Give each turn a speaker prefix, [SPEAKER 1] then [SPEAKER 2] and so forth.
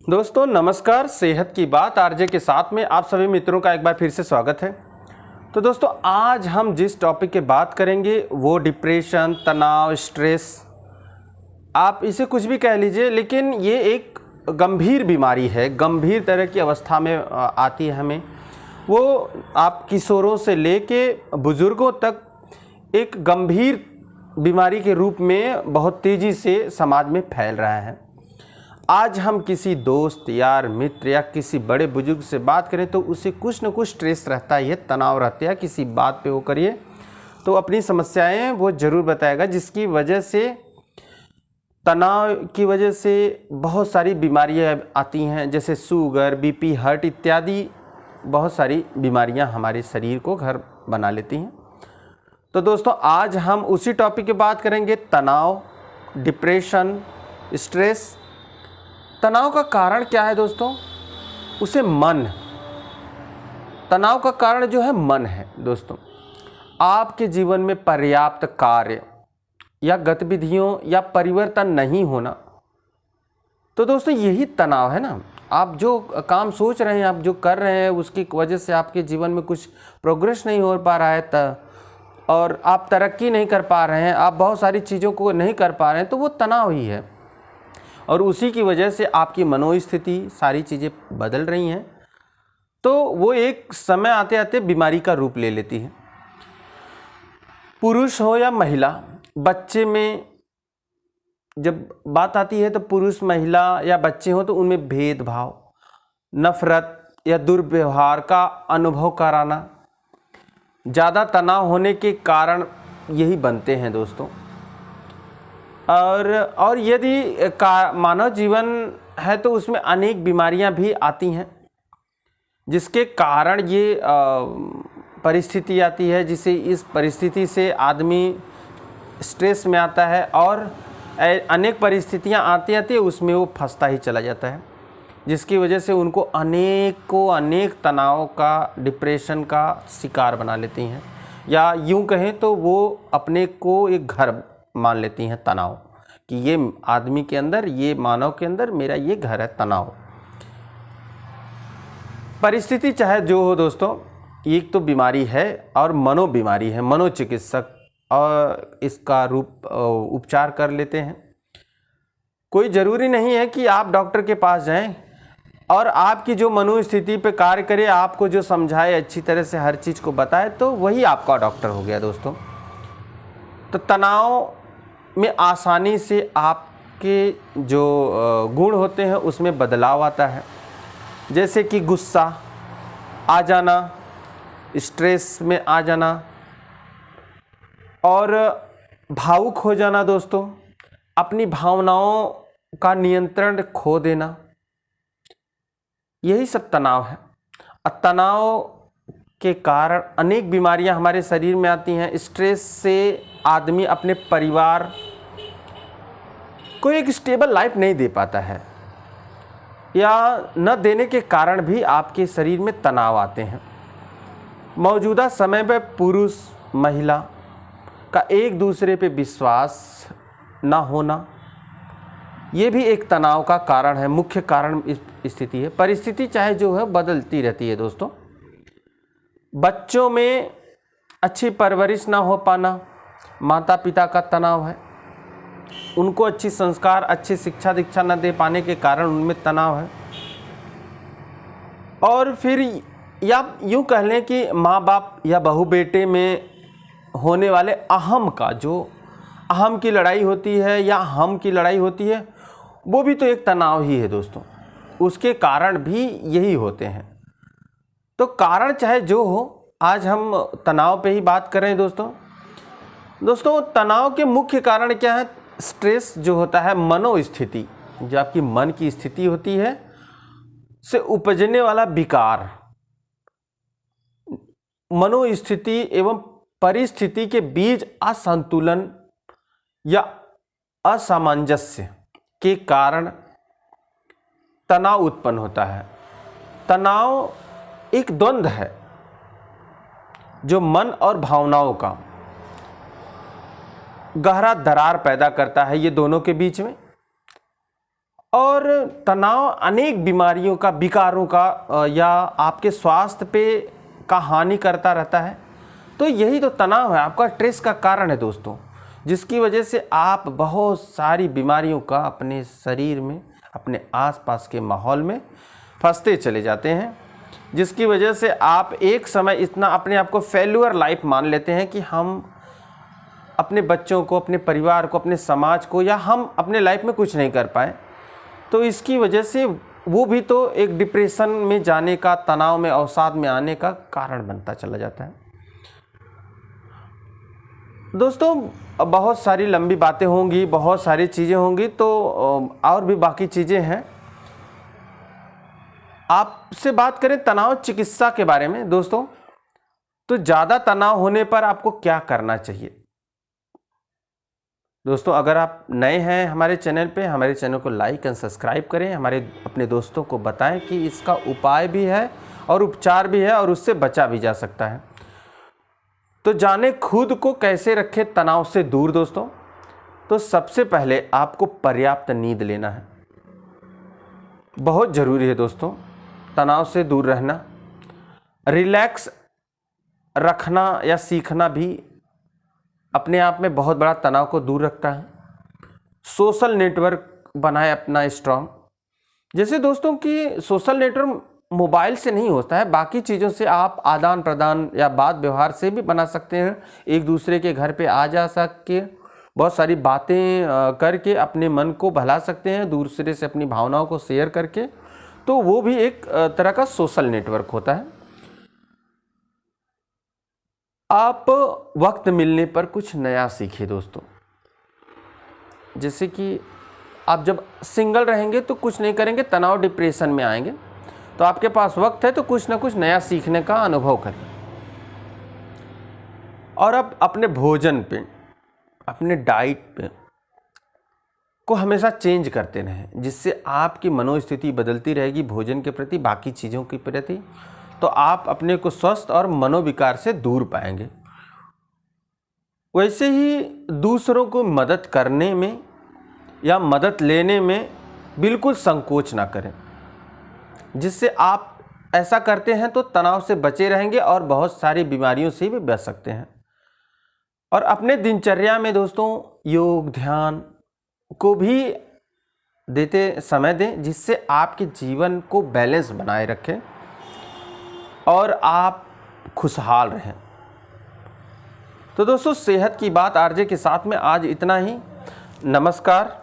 [SPEAKER 1] दोस्तों नमस्कार। सेहत की बात आरजे के साथ में आप सभी मित्रों का एक बार फिर से स्वागत है। तो दोस्तों आज हम जिस टॉपिक की बात करेंगे वो डिप्रेशन, तनाव, स्ट्रेस, आप इसे कुछ भी कह लीजिए, लेकिन ये एक गंभीर बीमारी है, गंभीर तरह की अवस्था में आती है हमें। वो आप किशोरों से लेके बुज़ुर्गों तक एक गंभीर बीमारी के रूप में बहुत तेज़ी से समाज में फैल रहा है। आज हम किसी दोस्त, यार, मित्र या किसी बड़े बुजुर्ग से बात करें तो उसे कुछ न कुछ स्ट्रेस रहता है, तनाव रहता है, किसी बात पे वो करिए तो अपनी समस्याएं वो ज़रूर बताएगा, जिसकी वजह से तनाव की वजह से बहुत सारी बीमारियां आती हैं, जैसे शुगर, बीपी, हार्ट इत्यादि बहुत सारी बीमारियां हमारे शरीर को घर बना लेती हैं। तो दोस्तों आज हम उसी टॉपिक की बात करेंगे, तनाव, डिप्रेशन, स्ट्रेस। तनाव का कारण क्या है दोस्तों? उसे मन, तनाव का कारण जो है मन है दोस्तों। आपके जीवन में पर्याप्त कार्य या गतिविधियों या परिवर्तन नहीं होना, तो दोस्तों यही तनाव है ना। आप जो काम सोच रहे हैं, आप जो कर रहे हैं, उसकी वजह से आपके जीवन में कुछ प्रोग्रेस नहीं हो पा रहा है और आप तरक्की नहीं कर पा रहे हैं, आप बहुत सारी चीज़ों को नहीं कर पा रहे हैं, तो वो तनाव ही है। और उसी की वजह से आपकी मनोस्थिति, सारी चीज़ें बदल रही हैं, तो वो एक समय आते आते बीमारी का रूप ले लेती है। पुरुष हो या महिला, बच्चे में जब बात आती है तो पुरुष, महिला या बच्चे हो तो उनमें भेदभाव, नफरत या दुर्व्यवहार का अनुभव कराना, ज़्यादा तनाव होने के कारण यही बनते हैं दोस्तों। और यदि मानव जीवन है तो उसमें अनेक बीमारियां भी आती हैं, जिसके कारण ये परिस्थिति आती है, जिसे इस परिस्थिति से आदमी स्ट्रेस में आता है और अनेक परिस्थितियां आती हैं उसमें वो फंसता ही चला जाता है, जिसकी वजह से उनको अनेक तनाव का, डिप्रेशन का शिकार बना लेती हैं, या यूं कहें तो वो अपने को एक घर मान लेती हैं तनाव, कि ये आदमी के अंदर, ये मानव के अंदर मेरा ये घर है तनाव। परिस्थिति चाहे जो हो दोस्तों, एक तो बीमारी है और मनोबीमारी है। मनोचिकित्सक और इसका उपचार कर लेते हैं। कोई ज़रूरी नहीं है कि आप डॉक्टर के पास जाएं और आपकी जो मनोस्थिति पे कार्य करे, आपको जो समझाए, अच्छी तरह से हर चीज़ को बताए, तो वही आपका डॉक्टर हो गया दोस्तों। तो तनाव में आसानी से आपके जो गुण होते हैं उसमें बदलाव आता है, जैसे कि गुस्सा आ जाना, स्ट्रेस में आ जाना और भावुक हो जाना दोस्तों, अपनी भावनाओं का नियंत्रण खो देना, यही सब तनाव है। और तनाव के कारण अनेक बीमारियां हमारे शरीर में आती हैं। स्ट्रेस से आदमी अपने परिवार को एक स्टेबल लाइफ नहीं दे पाता है, या न देने के कारण भी आपके शरीर में तनाव आते हैं। मौजूदा समय पर पुरुष, महिला का एक दूसरे पे विश्वास ना होना, ये भी एक तनाव का कारण है, मुख्य कारण स्थिति है। परिस्थिति चाहे जो है बदलती रहती है दोस्तों। बच्चों में अच्छी परवरिश ना हो पाना, माता पिता का तनाव है। उनको अच्छी संस्कार, अच्छी शिक्षा दीक्षा न दे पाने के कारण उनमें तनाव है। और फिर या यूँ कह लें कि माँ बाप या बहू बेटे में होने वाले अहम का, जो अहम की लड़ाई होती है या हम की लड़ाई होती है, वो भी तो एक तनाव ही है दोस्तों। उसके कारण भी यही होते हैं। तो कारण चाहे जो हो, आज हम तनाव पे ही बात करें दोस्तों। तनाव के मुख्य कारण क्या है? स्ट्रेस जो होता है, मनोस्थिति, जो आपकी मन की स्थिति होती है, से उपजने वाला विकार, मनोस्थिति एवं परिस्थिति के बीच असंतुलन या असामंजस्य के कारण तनाव उत्पन्न होता है। तनाव एक द्वंद्व है जो मन और भावनाओं का गहरा दरार पैदा करता है, ये दोनों के बीच में। और तनाव अनेक बीमारियों का, विकारों का या आपके स्वास्थ्य पे का हानि करता रहता है। तो यही तो तनाव है, आपका स्ट्रेस का कारण है दोस्तों, जिसकी वजह से आप बहुत सारी बीमारियों का अपने शरीर में, अपने आसपास के माहौल में फंसते चले जाते हैं, जिसकी वजह से आप एक समय इतना अपने आप को फेल्यूर लाइफ मान लेते हैं कि हम अपने बच्चों को, अपने परिवार को, अपने समाज को, या हम अपने लाइफ में कुछ नहीं कर पाए। तो इसकी वजह से वो भी तो एक डिप्रेशन में जाने का, तनाव में, अवसाद में आने का कारण बनता चला जाता है। दोस्तों बहुत सारी लंबी बातें होंगी, बहुत सारी चीज़ें होंगी, तो और भी बाकी चीज़ें हैं। आपसे बात करें तनाव चिकित्सा के बारे में दोस्तों, तो ज़्यादा तनाव होने पर आपको क्या करना चाहिए। दोस्तों अगर आप नए हैं हमारे चैनल पे, हमारे चैनल को लाइक एंड सब्सक्राइब करें, अपने दोस्तों को बताएं कि इसका उपाय भी है और उपचार भी है और उससे बचा भी जा सकता है। तो जाने खुद को कैसे रखें तनाव से दूर दोस्तों। तो सबसे पहले आपको पर्याप्त नींद लेना है, बहुत ज़रूरी है दोस्तों तनाव से दूर रहना। रिलैक्स रखना या सीखना भी अपने आप में बहुत बड़ा तनाव को दूर रखता है। सोशल नेटवर्क बनाए अपना स्ट्रांग। जैसे दोस्तों कि सोशल नेटवर्क मोबाइल से नहीं होता है, बाकी चीज़ों से आप आदान प्रदान या बात व्यवहार से भी बना सकते हैं। एक दूसरे के घर पे आ जा सके, बहुत सारी बातें करके अपने मन को बहला सकते हैं, दूसरे से अपनी भावनाओं को शेयर करके। तो वो भी एक तरह का सोशल नेटवर्क होता है। आप वक्त मिलने पर कुछ नया सीखिए दोस्तों। जैसे कि आप जब सिंगल रहेंगे तो कुछ नहीं करेंगे, तनाव डिप्रेशन में आएंगे। तो आपके पास वक्त है तो कुछ ना कुछ नया सीखने का अनुभव करिए। और आप अपने भोजन पे, अपने डाइट पे को हमेशा चेंज करते रहें, जिससे आपकी मनोस्थिति बदलती रहेगी भोजन के प्रति, बाकी चीज़ों के प्रति। तो आप अपने को स्वस्थ और मनोविकार से दूर पाएंगे। वैसे ही दूसरों को मदद करने में या मदद लेने में बिल्कुल संकोच ना करें, जिससे आप ऐसा करते हैं तो तनाव से बचे रहेंगे और बहुत सारी बीमारियों से भी बच सकते हैं। और अपने दिनचर्या में दोस्तों योग, ध्यान को भी देते समय दें, जिससे आपके जीवन को बैलेंस बनाए रखें और आप खुशहाल रहें। तो दोस्तों सेहत की बात आरजे के साथ में आज इतना ही। नमस्कार।